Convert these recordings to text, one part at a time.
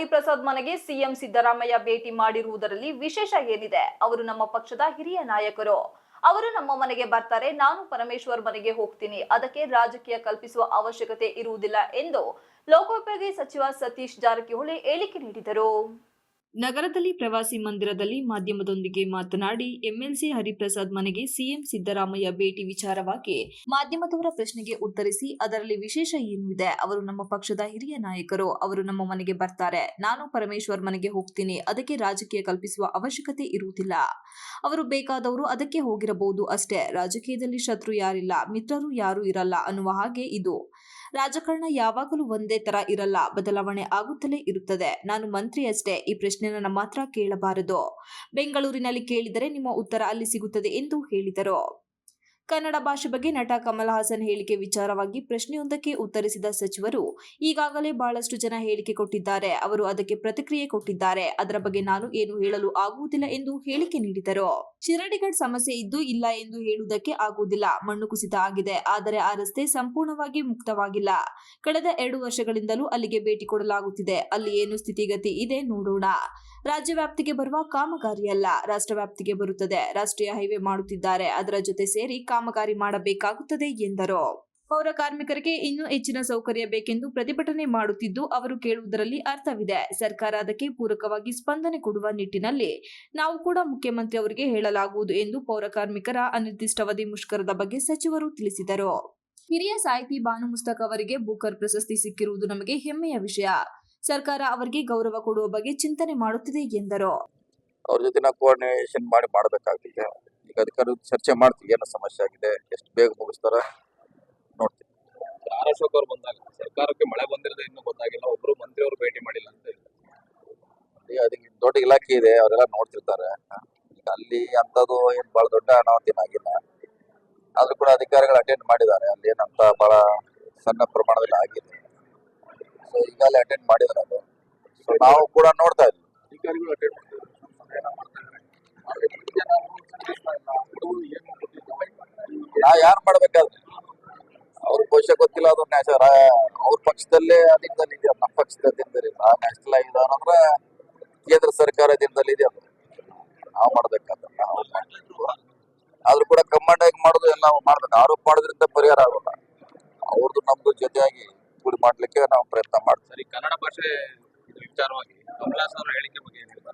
ಹರಿಪ್ರಸಾದ್ ಮನೆಗೆ ಸಿಎಂ ಸಿದ್ದರಾಮಯ್ಯ ಭೇಟಿ ಮಾಡಿರುವುದರಲ್ಲಿ ವಿಶೇಷ ಏನಿದೆ? ಅವರು ನಮ್ಮ ಪಕ್ಷದ ಹಿರಿಯ ನಾಯಕರು. ಅವರು ನಮ್ಮ ಮನೆಗೆ ಬರ್ತಾರೆ, ನಾನು ಪರಮೇಶ್ವರ್ ಮನೆಗೆ ಹೋಗ್ತೀನಿ. ಅದಕ್ಕೆ ರಾಜಕೀಯ ಕಲ್ಪಿಸುವ ಅವಶ್ಯಕತೆ ಇರುವುದಿಲ್ಲ ಎಂದು ಲೋಕೋಪಯೋಗಿ ಸಚಿವ ಸತೀಶ್ ಜಾರಕಿಹೊಳಿ ಹೇಳಿಕೆ ನೀಡಿದರು. ನಗರದಲ್ಲಿ ಪ್ರವಾಸಿ ಮಂದಿರದಲ್ಲಿ ಮಾಧ್ಯಮದೊಂದಿಗೆ ಮಾತನಾಡಿ, ಎಂಎಲ್ಸಿ ಹರಿಪ್ರಸಾದ್ ಮನೆಗೆ ಸಿಎಂ ಸಿದ್ದರಾಮಯ್ಯ ಭೇಟಿ ವಿಚಾರವಾಗಿ ಮಾಧ್ಯಮದವರ ಪ್ರಶ್ನೆಗೆ ಉತ್ತರಿಸಿ, ಅದರಲ್ಲಿ ವಿಶೇಷ ಏನು ಇದೆ? ಅವರು ನಮ್ಮ ಪಕ್ಷದ ಹಿರಿಯ ನಾಯಕರು. ಅವರು ನಮ್ಮ ಮನೆಗೆ ಬರ್ತಾರೆ, ನಾನು ಪರಮೇಶ್ವರ್ ಮನೆಗೆ ಹೋಗ್ತೀನಿ. ಅದಕ್ಕೆ ರಾಜಕೀಯ ಕಲ್ಪಿಸುವ ಅವಶ್ಯಕತೆ ಇರುವುದಿಲ್ಲ. ಅವರು ಬೇಕಾದವರು ಅದಕ್ಕೆ ಹೋಗಿರಬಹುದು ಅಷ್ಟೇ. ರಾಜಕೀಯದಲ್ಲಿ ಶತ್ರು ಯಾರಿಲ್ಲ, ಮಿತ್ರರು ಯಾರೂ ಇರಲ್ಲ ಅನ್ನುವ ಹಾಗೆ ಇದು. ರಾಜಕಾರಣ ಯಾವಾಗಲೂ ಒಂದೇ ತರ ಇರಲ್ಲ, ಬದಲಾವಣೆ ಆಗುತ್ತಲೇ ಇರುತ್ತದೆ. ನಾನು ಮಂತ್ರಿ ಅಷ್ಟೇ, ಈ ಪ್ರಶ್ನೆನ ನಮ್ಮ ಹತ್ರ ಕೇಳಬಾರದು. ಬೆಂಗಳೂರಿನಲ್ಲಿ ಕೇಳಿದರೆ ನಿಮ್ಮ ಉತ್ತರ ಅಲ್ಲಿ ಸಿಗುತ್ತದೆ ಎಂದು ಹೇಳಿದರು. ಕನ್ನಡ ಭಾಷೆ ಬಗ್ಗೆ ನಟ ಕಮಲ್ ಹಾಸನ್ ಹೇಳಿಕೆ ವಿಚಾರವಾಗಿ ಪ್ರಶ್ನೆಯೊಂದಕ್ಕೆ ಉತ್ತರಿಸಿದ ಸಚಿವರು, ಈಗಾಗಲೇ ಬಹಳಷ್ಟು ಜನ ಹೇಳಿಕೆ ಕೊಟ್ಟಿದ್ದಾರೆ. ಅವರು ಅದಕ್ಕೆ ಪ್ರತಿಕ್ರಿಯೆ ಕೊಟ್ಟಿದ್ದಾರೆ. ಅದರ ಬಗ್ಗೆ ನಾನು ಏನು ಹೇಳಲು ಆಗುವುದಿಲ್ಲ ಎಂದು ಹೇಳಿಕೆ ನೀಡಿದರು. ಶಿರಾಡಿಘಾಟ್ ಸಮಸ್ಯೆ ಇದ್ದು ಇಲ್ಲ ಎಂದು ಹೇಳುವುದಕ್ಕೆ ಆಗುವುದಿಲ್ಲ. ಮಣ್ಣು ಕುಸಿತ ಆಗಿದೆ, ಆದರೆ ಆ ರಸ್ತೆ ಸಂಪೂರ್ಣವಾಗಿ ಮುಕ್ತವಾಗಿಲ್ಲ. ಕಳೆದ 2 ವರ್ಷಗಳಿಂದಲೂ ಅಲ್ಲಿಗೆ ಭೇಟಿ ಕೊಡಲಾಗುತ್ತಿದೆ. ಅಲ್ಲಿ ಏನು ಸ್ಥಿತಿಗತಿ ಇದೆ ನೋಡೋಣ. ರಾಜ್ಯ ವ್ಯಾಪ್ತಿಗೆ ಬರುವ ಕಾಮಗಾರಿಯಲ್ಲ, ರಾಷ್ಟ್ರ ವ್ಯಾಪ್ತಿಗೆ ಬರುತ್ತದೆ. ರಾಷ್ಟ್ರೀಯ ಹೈವೇ ಮಾಡುತ್ತಿದ್ದಾರೆ, ಅದರ ಜೊತೆ ಸೇರಿ ಕಾಮಗಾರಿ ಮಾಡಬೇಕಾಗುತ್ತದೆ ಎಂದರು. ಪೌರ ಕಾರ್ಮಿಕರಿಗೆ ಇನ್ನೂ ಹೆಚ್ಚಿನ ಸೌಕರ್ಯ ಬೇಕೆಂದು ಪ್ರತಿಭಟನೆ ಮಾಡುತ್ತಿದ್ದು, ಅವರು ಕೇಳುವುದರಲ್ಲಿ ಅರ್ಥವಿದೆ. ಸರ್ಕಾರ ಅದಕ್ಕೆ ಪೂರಕವಾಗಿ ಸ್ಪಂದನೆ ಕೊಡುವ ನಿಟ್ಟಿನಲ್ಲಿ ನಾವು ಕೂಡ ಮುಖ್ಯಮಂತ್ರಿ ಅವರಿಗೆ ಹೇಳಲಾಗುವುದು ಎಂದು ಪೌರ ಕಾರ್ಮಿಕರ ಅನಿರ್ದಿಷ್ಟಾವಧಿ ಮುಷ್ಕರದ ಬಗ್ಗೆ ಸಚಿವರು ತಿಳಿಸಿದರು. ಹಿರಿಯ ಸಾಹಿತಿ ಬಾನು ಮುಸ್ತಕ್ ಅವರಿಗೆ ಬೂಕರ್ ಪ್ರಶಸ್ತಿ ಸಿಕ್ಕಿರುವುದು ನಮಗೆ ಹೆಮ್ಮೆಯ ವಿಷಯ. ಸರ್ಕಾರ ಅವರಿಗೆ ಗೌರವ ಕೊಡುವ ಬಗ್ಗೆ ಚಿಂತನೆ ಮಾಡುತ್ತಿದೆ ಎಂದರು. ಅವ್ರ ಜೊತೆ ನಾವು ಕೋಆರ್ಡಿನೇಷನ್ ಮಾಡಬೇಕಾಗ್ತಿದೆ. ಈಗ ಅದಕ್ಕೆ ಚರ್ಚೆ ಮಾಡ್ತೀವಿ, ಏನು ಸಮಸ್ಯೆ ಆಗಿದೆ, ಎಷ್ಟು ಬೇಗ ಮುಗಿಸ್ತಾರ ನೋಡ್ತೀವಿ. ಅಶೋಕ್ ಅವರು ಬಂದಾಗ ಸರ್ಕಾರಕ್ಕೆ ಮಳೆ ಬಂದಿರೋದು ಇನ್ನೂ ಗೊತ್ತಾಗಿಲ್ಲ, ಒಬ್ರು ಮಂತ್ರಿ ಅವರು ಭೇಟಿ ಮಾಡಿಲ್ಲ ಅಂತ ಈಗ ಅದಕ್ಕೆ ದೊಡ್ಡ ಇಲಾಖೆ ಇದೆ, ಅವರೆಲ್ಲ ನೋಡ್ತಿರ್ತಾರೆ. ಈಗ ಅಲ್ಲಿ ಅಂತದ್ದು ಏನ್ ಬಹಳ ದೊಡ್ಡ ಅನಾಹುತ ಆಗಿಲ್ಲ, ಆದ್ರೂ ಕೂಡ ಅಧಿಕಾರಿಗಳು ಅಟೆಂಡ್ ಮಾಡಿದ್ದಾರೆ. ಅಲ್ಲಿ ಏನಂತ ಬಹಳ ಸಣ್ಣ ಪ್ರಮಾಣದಲ್ಲಿ ಆಗಿದೆ. ಸೊ ಈಗಾಗಲೇ ಅಟೆಂಡ್ ಮಾಡಿದಾರೆ ಅದು. ಸೊ ನಾವು ಕೂಡ ನೋಡ್ತಾ ಇದ್ವಿ, ಅಧಿಕಾರಿಗಳು ಅಟೆಂಡ್ ನಾ ಯಾರು ಮಾಡ್ಬೇಕಾದ್ರೆ ಅವ್ರ ಭವಿಷ್ಯ ಗೊತ್ತಿಲ್ಲ. ಅದು ಅವ್ರ ಪಕ್ಷದಲ್ಲೇ ಅಧೀನದಲ್ಲಿ ಇದೆಯಾ, ನಮ್ಮ ಪಕ್ಷದ ಅಧೀನದಲ್ಲಿ ನ್ಯಾಷನಲ್ ಆಗಿದೆ ಅಂದ್ರೆ ಕೇಂದ್ರ ಸರ್ಕಾರ ಅಧೀನದಲ್ಲಿ ಇದೆ. ಅದು ನಾವು ಮಾಡ್ಬೇಕಾದ್ರೆ ಆದ್ರೂ ಕೂಡ ಕಮಾಂಡ್ ಆಗಿ ಮಾಡೋದು ಎಲ್ಲ ಮಾಡ್ಬೇಕು. ಆರೋಪ ಮಾಡೋದ್ರಿಂದ ಪರಿಹಾರ ಆಗೋಲ್ಲ. ಅವ್ರದ್ದು ನಮ್ದು ಜೊತೆಯಾಗಿ ಕೂಡಿ ಮಾಡ್ಲಿಕ್ಕೆ ನಾವು ಪ್ರಯತ್ನ ಮಾಡ್ತೀವಿ. ಕನ್ನಡ ಭಾಷೆ ವಿಚಾರವಾಗಿ ಕಮಲಾಸ್ ಅವರ ಹೇಳಿಕೆ ಬಗ್ಗೆ ಏನಿಲ್ಲ,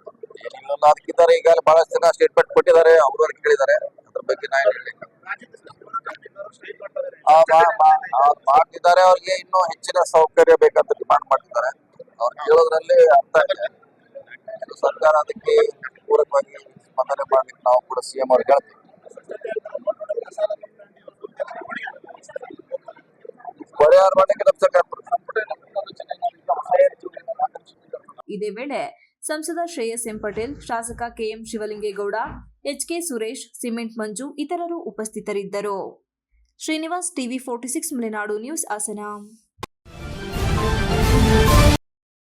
ಅದಕ್ಕಿದ್ದಾರೆ. ಈಗಾಗಲೇ ಬಹಳಷ್ಟು ಜನ ಸ್ಟೇಟ್ಮೆಂಟ್ ಕೊಟ್ಟಿದ್ದಾರೆ, ಅವರು ಕೇಳಿದ್ದಾರೆ. ಅದ್ರ ಬಗ್ಗೆ ನಾ ಹೇಳಿ ಮಾಡ್ತಿದ್ದಾರೆ. ಅವ್ರಿಗೆ ಇನ್ನೂ ಹೆಚ್ಚಿನ ಸೌಕರ್ಯ ಬೇಕಂತ ಡಿಮಾಂಡ್ ಮಾಡ್ತಿದ್ದಾರೆ. ಅವ್ರು ಕೇಳೋದ್ರಲ್ಲಿ ಅರ್ಥ ಇದೆ. ಸರ್ಕಾರ ಅದಕ್ಕೆ ಪೂರಕವಾಗಿ ಸ್ಪಂದನೆ ಮಾಡ್ಲಿಕ್ಕೆ ನಾವು ಕೂಡ ಸಿಎಂ ಅವ್ರಿಗೆ ಹೇಳ್ತೀವಿ. ಪರಿಹಾರ ಮಾಡಲಿಕ್ಕೆ ನಮ್ಮ ಸರ್ಕಾರ. ಇದೇ ವೇಳೆ ಸಂಸದ ಶ್ರೇಯಸ್ ಎಂ ಪಟೇಲ್, ಶಾಸಕ KM Shivalingegowda, HK Suresh, cement Manju ಇತರರು ಉಪಸ್ಥಿತರಿದ್ದರು. Srinivas, TV 46 Malenadu news, Hassan.